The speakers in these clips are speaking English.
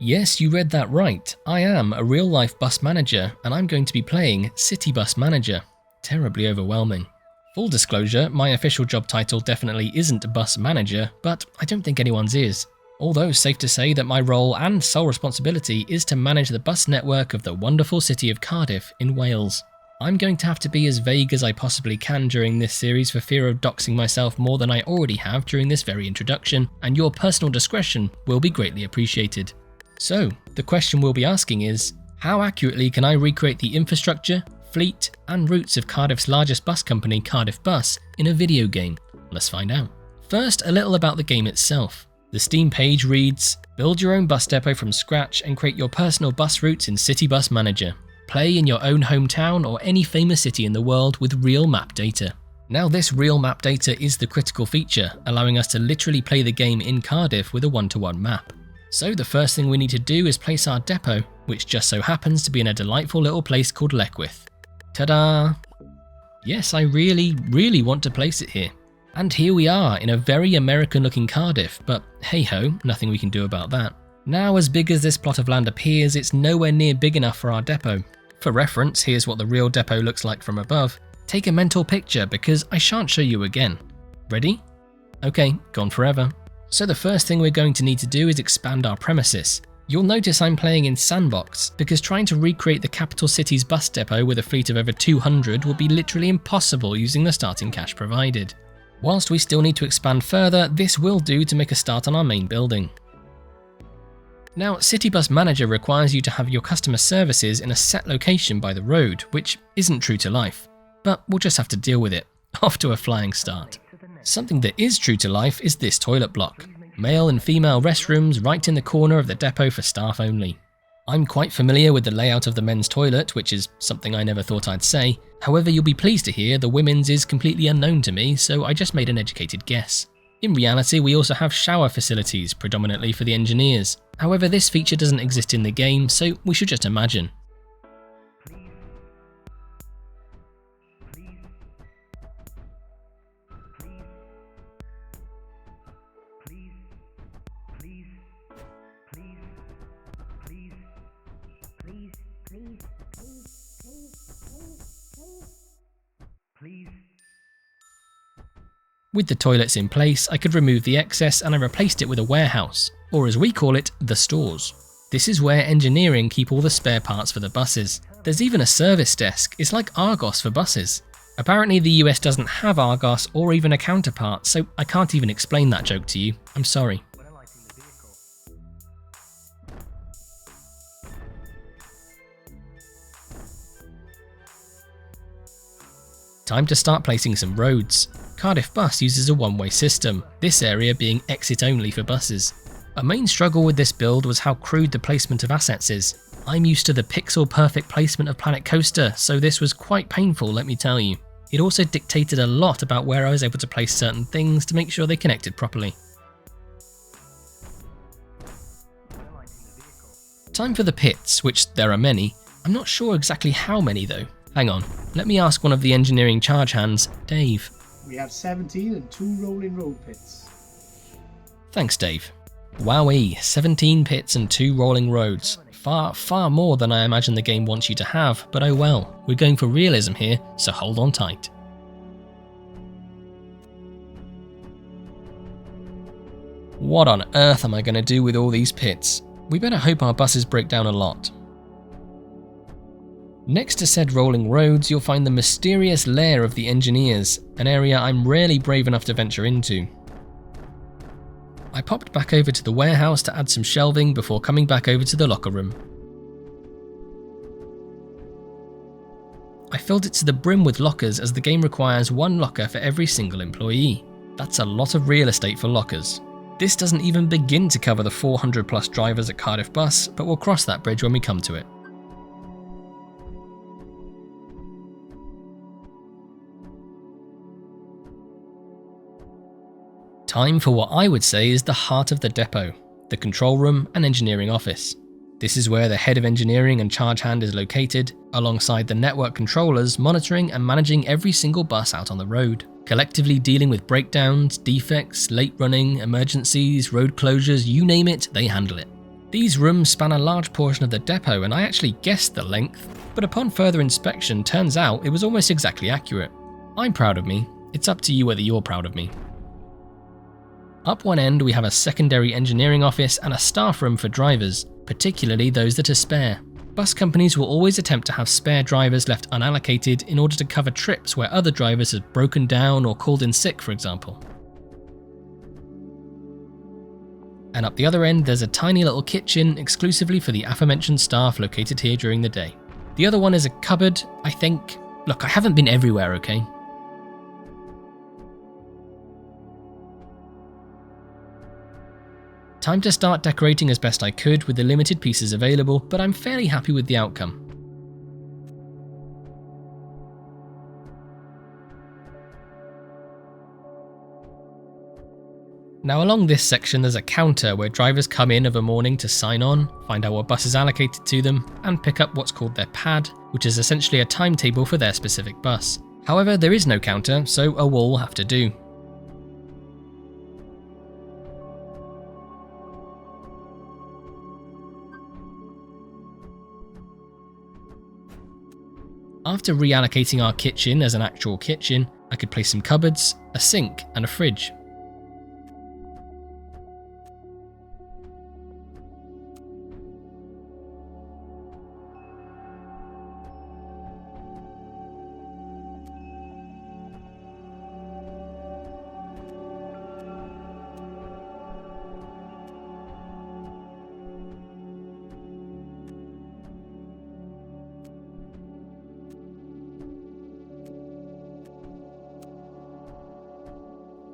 Yes, you read that right. I am a real-life bus manager, and I'm going to be playing City Bus Manager. Terribly overwhelming. Full disclosure, my official job title definitely isn't bus manager, but I don't think anyone's is. Although safe to say that my role and sole responsibility is to manage the bus network of the wonderful city of Cardiff in Wales. I'm going to have to be as vague as I possibly can during this series for fear of doxing myself more than I already have during this very introduction, and your personal discretion will be greatly appreciated. So, the question we'll be asking is, how accurately can I recreate the infrastructure, fleet, and routes of Cardiff's largest bus company, Cardiff Bus, in a video game? Let's find out. First, a little about the game itself. The Steam page reads, build your own bus depot from scratch and create your personal bus routes in City Bus Manager. Play in your own hometown or any famous city in the world with real map data. Now this real map data is the critical feature, allowing us to literally play the game in Cardiff with a one-to-one map. So the first thing we need to do is place our depot, which just so happens to be in a delightful little place called Leckwith. Ta-da! Yes, I really want to place it here. And here we are in a very American looking Cardiff, but hey ho, nothing we can do about that. Now as big as this plot of land appears, it's nowhere near big enough for our depot. For reference, here's what the real depot looks like from above. Take a mental picture because I shan't show you again. Ready? Okay, gone forever. So the first thing we're going to need to do is expand our premises. You'll notice I'm playing in Sandbox because trying to recreate the capital city's bus depot with a fleet of over 200 will be literally impossible using the starting cash provided. Whilst we still need to expand further, this will do to make a start on our main building. Now, City Bus Manager requires you to have your customer services in a set location by the road, which isn't true to life. But we'll just have to deal with it. Off to a flying start. Something that is true to life is this toilet block. Male and female restrooms right in the corner of the depot for staff only. I'm quite familiar with the layout of the men's toilet, which is something I never thought I'd say. However, you'll be pleased to hear the women's is completely unknown to me, so I just made an educated guess. In reality, we also have shower facilities, predominantly for the engineers. However, this feature doesn't exist in the game, so we should just imagine. With the toilets in place, I could remove the excess and I replaced it with a warehouse, or as we call it, the stores. This is where engineering keep all the spare parts for the buses. There's even a service desk, it's like Argos for buses. Apparently the US doesn't have Argos or even a counterpart, so I can't even explain that joke to you, I'm sorry. Time to start placing some roads. Cardiff Bus uses a one-way system, this area being exit only for buses. A main struggle with this build was how crude the placement of assets is. I'm used to the pixel-perfect placement of Planet Coaster, so this was quite painful, let me tell you. It also dictated a lot about where I was able to place certain things to make sure they connected properly. Time for the pits, which there are many. I'm not sure exactly how many though. Hang on, let me ask one of the engineering charge hands, Dave. We have 17 and 2 rolling road pits. Thanks, Dave. Wowee, 17 pits and 2 rolling roads. Far more than I imagine the game wants you to have, but oh well, we're going for realism here, so hold on tight. What on earth am I going to do with all these pits? We better hope our buses break down a lot. Next to said rolling roads, you'll find the mysterious lair of the engineers, an area I'm rarely brave enough to venture into. I popped back over to the warehouse to add some shelving before coming back over to the locker room. I filled it to the brim with lockers as the game requires 1 locker for every single employee. That's a lot of real estate for lockers. This doesn't even begin to cover the 400 plus drivers at Cardiff Bus, but we'll cross that bridge when we come to it. Time for what I would say is the heart of the depot, the control room and engineering office. This is where the head of engineering and charge hand is located, alongside the network controllers monitoring and managing every single bus out on the road, collectively dealing with breakdowns, defects, late running, emergencies, road closures, you name it, they handle it. These rooms span a large portion of the depot and I actually guessed the length, but upon further inspection turns out it was almost exactly accurate. I'm proud of me, it's up to you whether you're proud of me. Up one end we have a secondary engineering office and a staff room for drivers, particularly those that are spare. Bus companies will always attempt to have spare drivers left unallocated in order to cover trips where other drivers have broken down or called in sick, for example. And up the other end there's a tiny little kitchen exclusively for the aforementioned staff located here during the day. The other one is a cupboard, I think. Look, I haven't been everywhere, okay? Time to start decorating as best I could with the limited pieces available, but I'm fairly happy with the outcome. Now along this section there's a counter where drivers come in of a morning to sign on, find out what bus is allocated to them, and pick up what's called their pad, which is essentially a timetable for their specific bus. However, there is no counter, so a wall will have to do. After reallocating our kitchen as an actual kitchen, I could place some cupboards, a sink, and a fridge.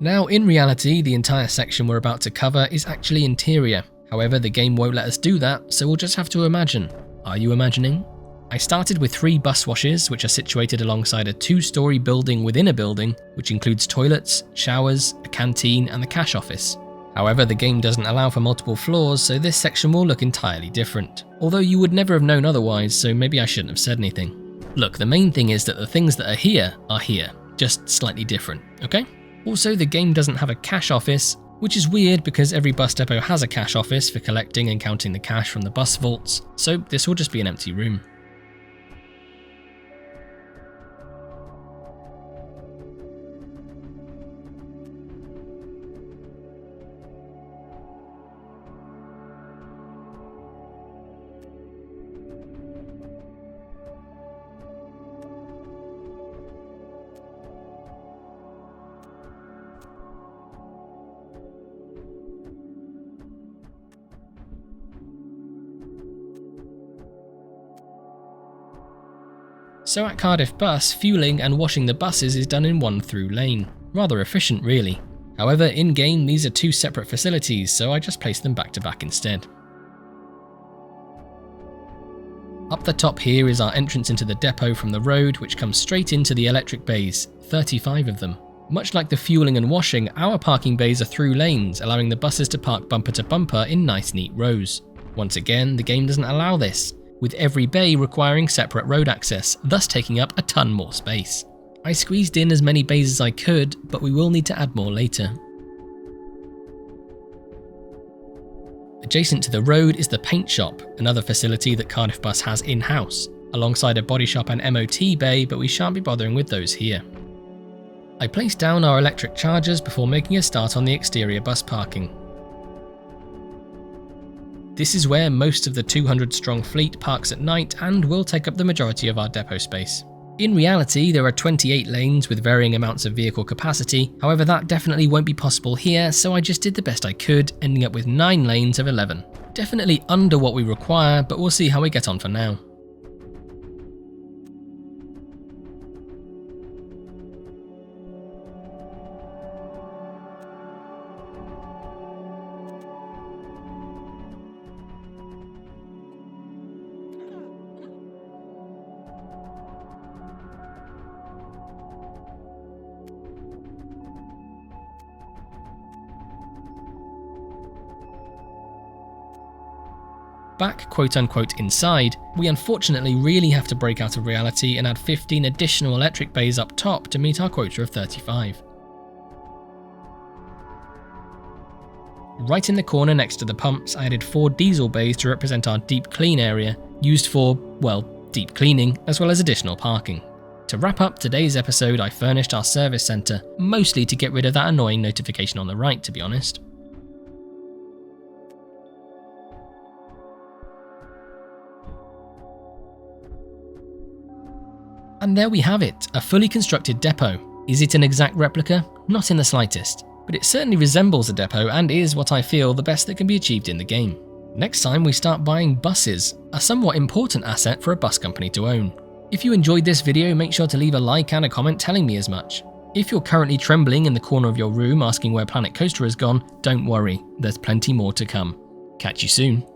Now in reality, the entire section we're about to cover is actually interior. However, the game won't let us do that, so we'll just have to imagine. Are you imagining? I started with 3 bus washes, which are situated alongside a 2-story building within a building, which includes toilets, showers, a canteen, and the cash office. However, the game doesn't allow for multiple floors, so this section will look entirely different. Although you would never have known otherwise, so maybe I shouldn't have said anything. Look, the main thing is that the things that are here, just slightly different, okay? Also, the game doesn't have a cash office, which is weird because every bus depot has a cash office for collecting and counting the cash from the bus vaults, so this will just be an empty room. So at Cardiff Bus, fueling and washing the buses is done in one through lane. Rather efficient really. However, in-game these are 2 separate facilities, so I just placed them back to back instead. Up the top here is our entrance into the depot from the road, which comes straight into the electric bays, 35 of them. Much like the fueling and washing, our parking bays are through lanes, allowing the buses to park bumper to bumper in nice neat rows. Once again, the game doesn't allow this, with every bay requiring separate road access, thus taking up a ton more space. I squeezed in as many bays as I could, but we will need to add more later. Adjacent to the road is the paint shop, another facility that Cardiff Bus has in-house, alongside a body shop and MOT bay, but we shan't be bothering with those here. I placed down our electric chargers before making a start on the exterior bus parking. This is where most of the 200-strong fleet parks at night and will take up the majority of our depot space. In reality, there are 28 lanes with varying amounts of vehicle capacity, however that definitely won't be possible here, so I just did the best I could, ending up with 9 lanes of 11. Definitely under what we require, but we'll see how we get on for now. Back quote-unquote inside, we unfortunately really have to break out of reality and add 15 additional electric bays up top to meet our quota of 35. Right in the corner next to the pumps, I added 4 diesel bays to represent our deep clean area, used for, well, deep cleaning, as well as additional parking. To wrap up today's episode, I furnished our service centre, mostly to get rid of that annoying notification on the right, to be honest. And there we have it, a fully constructed depot. Is it an exact replica? Not in the slightest, but it certainly resembles a depot and is what I feel the best that can be achieved in the game. Next time we start buying buses, a somewhat important asset for a bus company to own. If you enjoyed this video, make sure to leave a like and a comment telling me as much. If you're currently trembling in the corner of your room asking where Planet Coaster has gone, don't worry, there's plenty more to come. Catch you soon.